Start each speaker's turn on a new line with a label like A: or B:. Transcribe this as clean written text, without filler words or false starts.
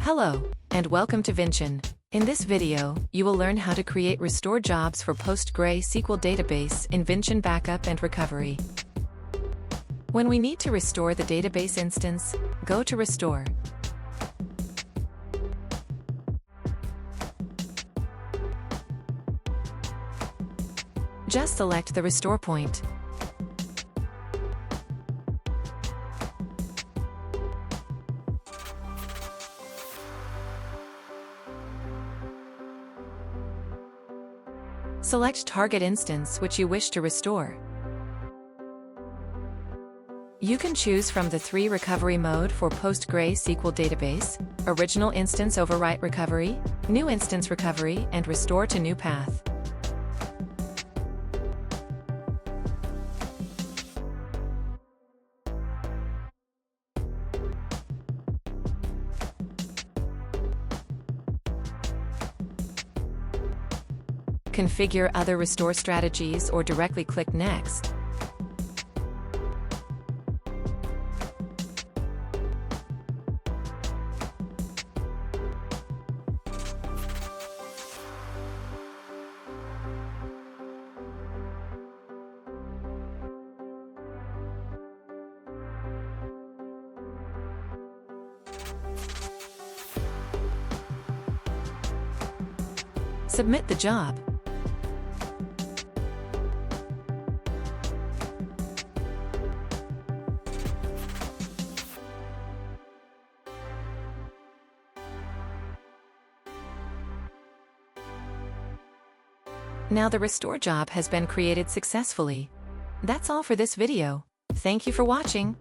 A: Hello, and welcome to Vinchin. In this video, you will learn how to create restore jobs for PostgreSQL database in Vinchin Backup and Recovery. When we need to restore the database instance, go to Restore. Just select the restore point. Select target instance which you wish to restore. You can choose from the 3 recovery mode for PostgreSQL database: original instance overwrite recovery, new instance recovery, and restore to new path. Configure other restore strategies or directly click Next. Submit the job. Now the restore job has been created successfully. That's all for this video. Thank you for watching.